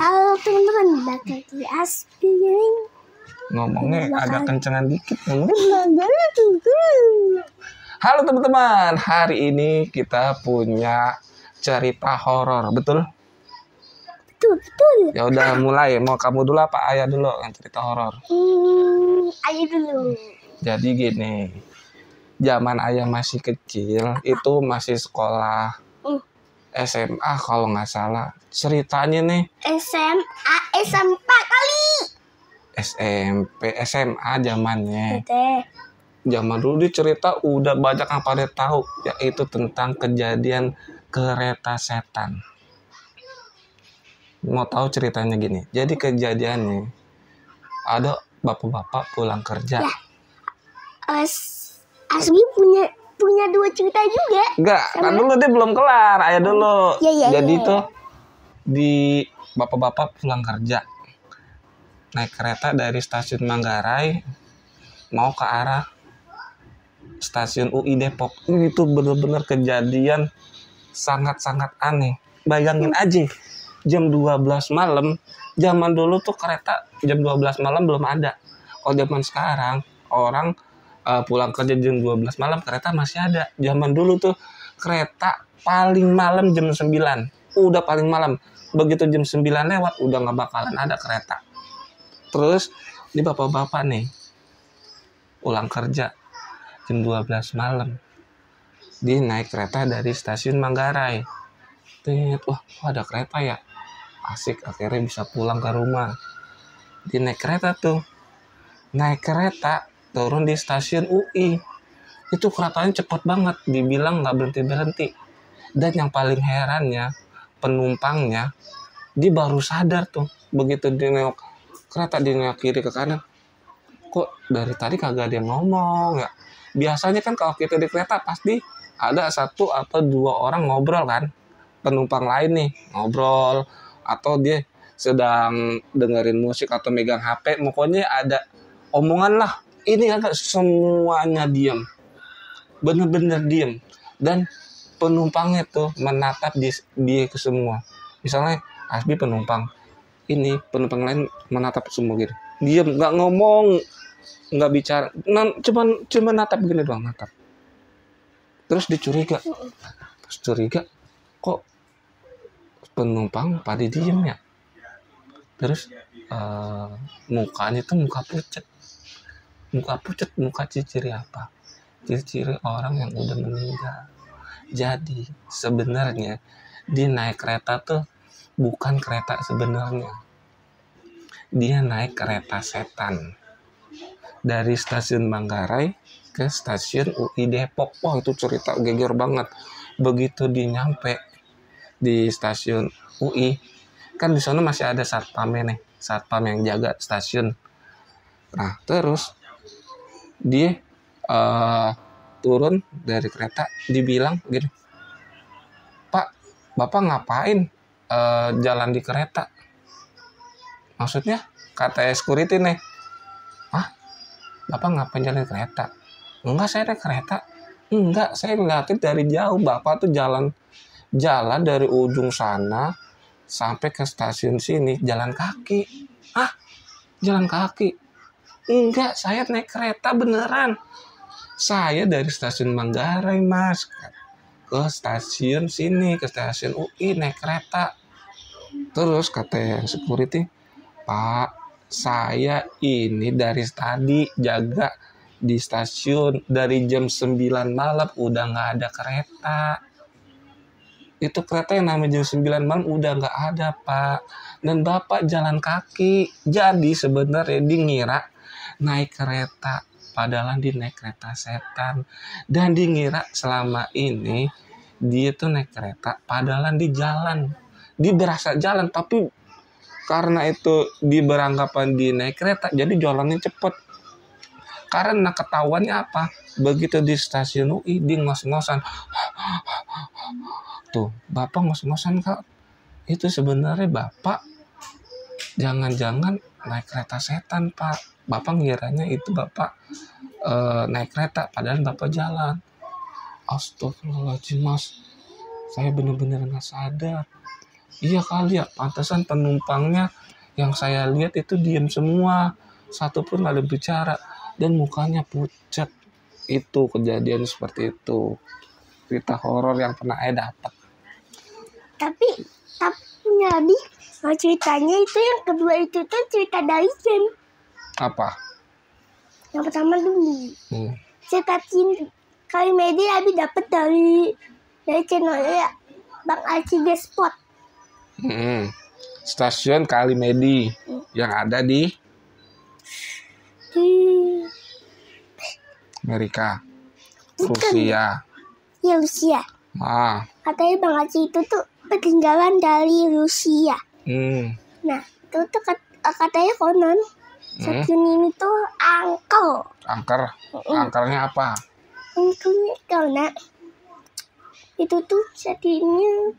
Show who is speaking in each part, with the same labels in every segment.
Speaker 1: Halo teman-teman, bakal di Aspiring.
Speaker 2: Ngomongnya agak kencengan dikit. Halo teman-teman, hari ini kita punya cerita horor, betul?
Speaker 1: Betul.
Speaker 2: Ya udah mulai. Mau kamu dulu apa ayah dulu yang cerita horor?
Speaker 1: Ayah dulu.
Speaker 2: Jadi gini, zaman ayah masih kecil, itu masih sekolah SMA kalau nggak salah. Ceritanya nih
Speaker 1: SMA, SMP kali.
Speaker 2: SMP, SMA zamannya.
Speaker 1: Tete.
Speaker 2: Zaman dulu dia cerita udah banyak yang pada tahu, yaitu tentang kejadian kereta setan. Mau tahu ceritanya gini. Jadi kejadiannya ada bapak-bapak pulang kerja.
Speaker 1: Ya. Asmi punya dua cerita juga.
Speaker 2: Enggak, kan dulu dia belum kelar, ayah dulu.
Speaker 1: Ya.
Speaker 2: Jadi tuh di bapak-bapak pulang kerja naik kereta dari stasiun Manggarai mau ke arah stasiun UI Depok. Ini tuh bener-bener kejadian sangat-sangat aneh. Bayangin aja, jam 12 malam, zaman dulu tuh kereta jam 12 malam belum ada. Kalau zaman sekarang, orang pulang kerja jam 12 malam, kereta masih ada. Zaman dulu tuh kereta paling malam jam 9. Udah paling malam. Begitu jam 9 lewat, udah gak bakalan ada kereta. Terus, ini bapak-bapak nih, pulang kerja jam 12 malam. Dia naik kereta dari stasiun Manggarai. Wah, ada kereta ya. Asik, akhirnya bisa pulang ke rumah. Dia naik kereta tuh. Naik kereta, turun di stasiun UI. Itu keretanya cepet banget. Dibilang gak berhenti-berhenti. Dan yang paling herannya, penumpangnya, dia baru sadar tuh. Begitu dia nengok kereta, dia nengok kiri ke kanan. Kok dari tadi kagak ada yang ngomong ya? Biasanya kan kalau kita di kereta pasti ada satu atau dua orang ngobrol kan. Penumpang lain nih ngobrol. Atau dia sedang dengerin musik atau megang HP. Pokoknya ada omongan lah. Ini agak semuanya diam. Bener-bener diam. Dan penumpangnya tuh menatap dia ke semua. Misalnya Asbi penumpang. Ini penumpang lain menatap semua gitu. Diam, nggak ngomong, nggak bicara. Cuma natap begini doang, natap. Terus dicuriga. Terus curiga, kok penumpang pada diem ya? Terus mukanya tuh muka pucat. Muka ciri apa? Ciri-ciri orang yang udah meninggal. Jadi sebenarnya dia naik kereta tuh bukan kereta sebenarnya. Dia naik kereta setan. Dari stasiun Manggarai ke stasiun UI Depok. Wah, itu cerita geger banget. Begitu dia nyampe di stasiun UI, kan di sana masih ada satpamnya nih. Satpam yang jaga stasiun. Nah, terus dia turun dari kereta, dibilang gini, Pak, Bapak ngapain jalan di kereta? Maksudnya, kata security nih, Bapak ngapain jalan di kereta? Enggak, saya naik kereta. Enggak, saya ngeliatin dari jauh. Bapak tuh jalan dari ujung sana sampai ke stasiun sini, jalan kaki. Jalan kaki? Enggak, saya naik kereta beneran. Saya dari stasiun Manggarai, Mas, ke stasiun sini, ke stasiun UI naik kereta. Terus kata security, Pak, saya ini dari tadi jaga di stasiun dari jam 9 malam udah nggak ada kereta. Itu kereta yang namanya jam 9 malam udah nggak ada, Pak. Dan Bapak jalan kaki. Jadi sebenarnya dia ngira naik kereta. Padahal dia naik kereta setan. Dan dia ngira selama ini dia tuh naik kereta. Padahal dia jalan. Dia berasa jalan. Tapi karena itu dia beranggapan dia naik kereta. Jadi jalannya cepet. Karena ketahuannya apa? Begitu di stasiun UI dia ngos-ngosan. Tuh, Bapak ngos-ngosan Kak. Itu sebenarnya Bapak jangan-jangan naik kereta setan, Pak. Bapak ngiranya itu Bapak naik kereta, padahal Bapak jalan. Astagfirullahaladzim, Mas. Saya benar-benar nggak sadar. Iya kali ya, pantesan penumpangnya yang saya lihat itu diem semua. Satu pun nggak ada bicara. Dan mukanya pucat. Itu kejadian seperti itu. Cerita horor yang pernah saya dapat.
Speaker 1: Tapi Nabi, ceritanya itu yang kedua itu tuh cerita dari game.
Speaker 2: Apa?
Speaker 1: Yang pertama dulu.
Speaker 2: Hmm.
Speaker 1: Cerita kali media Abi dapat dari channelnya Bang Aci Spot.
Speaker 2: Stasiun Kalimedi yang ada di Amerika, Rusia.
Speaker 1: Ya Rusia. Katanya Bang Aci itu tuh ketinggalan dari Rusia. Nah, itu tuh katanya konon stasiun ini tuh angker.
Speaker 2: Angkernya apa?
Speaker 1: Angkernya karena itu tuh stasiunnya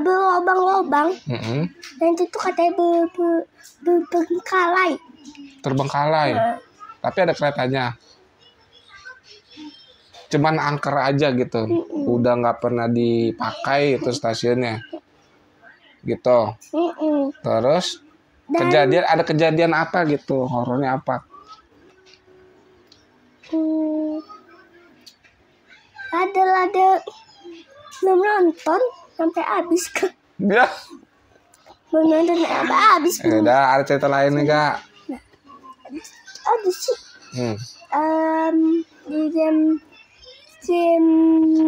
Speaker 1: berlobang-lobang. Dan itu tuh katanya terbengkalai.
Speaker 2: Terbengkalai. Tapi ada keretanya. Cuman angker aja gitu. Udah nggak pernah dipakai itu stasiunnya. Gitu. Terus ada kejadian apa gitu? Horornya apa?
Speaker 1: Ada belum nonton sampai habis kan?
Speaker 2: Ya.
Speaker 1: Belum nonton sampai habis.
Speaker 2: Udah ada cerita lain nih Kak?
Speaker 1: Ada sih. Di game.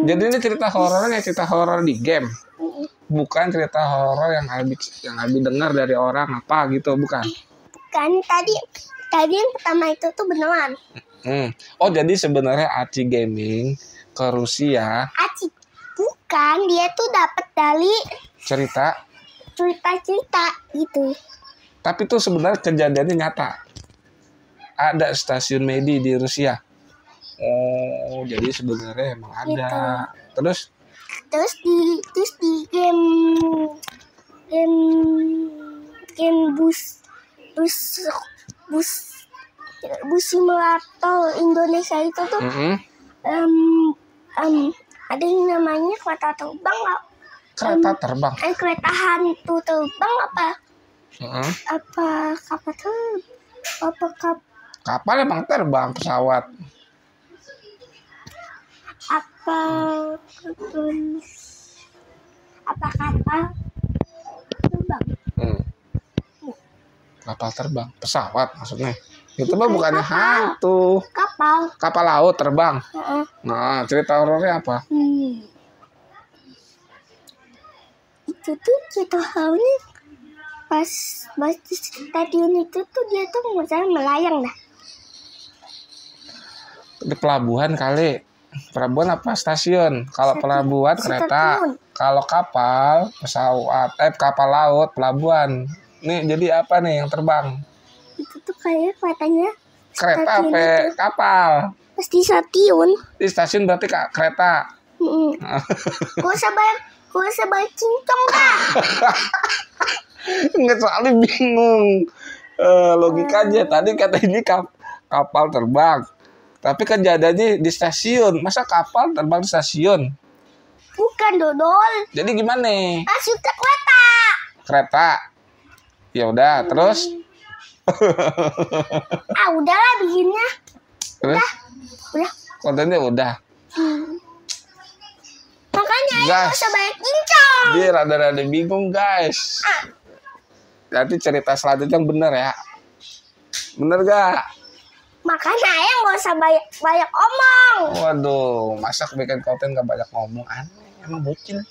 Speaker 2: Jadi ini cerita horornya cerita horor di game. Bukan cerita horor yang Abi dengar dari orang apa gitu, bukan?
Speaker 1: Bukan, tadi yang pertama itu tuh beneran.
Speaker 2: Oh, jadi sebenarnya Aci Gaming ke Rusia.
Speaker 1: Aci bukan, dia tuh dapat dari
Speaker 2: cerita
Speaker 1: gitu.
Speaker 2: Tapi tuh sebenarnya kejadiannya nyata. Ada stasiun Medi di Rusia. Oh, jadi sebenarnya emang ada. Gitu. Terus
Speaker 1: di game bus simulator Indonesia itu tuh ada yang namanya kereta terbang.
Speaker 2: Kereta terbang.
Speaker 1: Kereta hantu terbang apa?
Speaker 2: Kapal emang terbang, pesawat.
Speaker 1: Apa kapal terbang?
Speaker 2: Kapal terbang, pesawat maksudnya. Itu mah bukannya hantu. Kapal laut terbang. Nah, cerita horornya apa?
Speaker 1: Itu tuh cerita horornya pas di stadion itu tuh dia tuh melayang dah.
Speaker 2: Di pelabuhan kali. Pelabuhan apa stasiun? Kalau pelabuhan kereta, kalau kapal pesawat, kapal laut pelabuhan. Nih jadi apa nih yang terbang?
Speaker 1: Itu tuh kayak katanya
Speaker 2: kereta apa kapal?
Speaker 1: Pas di stasiun.
Speaker 2: Di stasiun berarti kereta.
Speaker 1: Gak usah bayar cincong dah.
Speaker 2: Nggak, soalnya bingung logikanya. Tadi kata ini kapal terbang. Tapi kejadiannya di stasiun. Masa kapal terbang di stasiun?
Speaker 1: Bukan, Dodol.
Speaker 2: Jadi gimana?
Speaker 1: Masuk ke kereta.
Speaker 2: Kereta. Ya udah, terus?
Speaker 1: Udahlah bikinnya.
Speaker 2: Terus?
Speaker 1: Udah.
Speaker 2: Kontennya udah.
Speaker 1: Makanya gak usah banyak cincong.
Speaker 2: Dia rada-rada bingung, guys. Nanti cerita selanjutnya yang bener ya. Bener gak?
Speaker 1: Makanya ayah gak usah banyak omong.
Speaker 2: Waduh, masa bikin konten gak banyak ngomong? Aneh, emang bocil.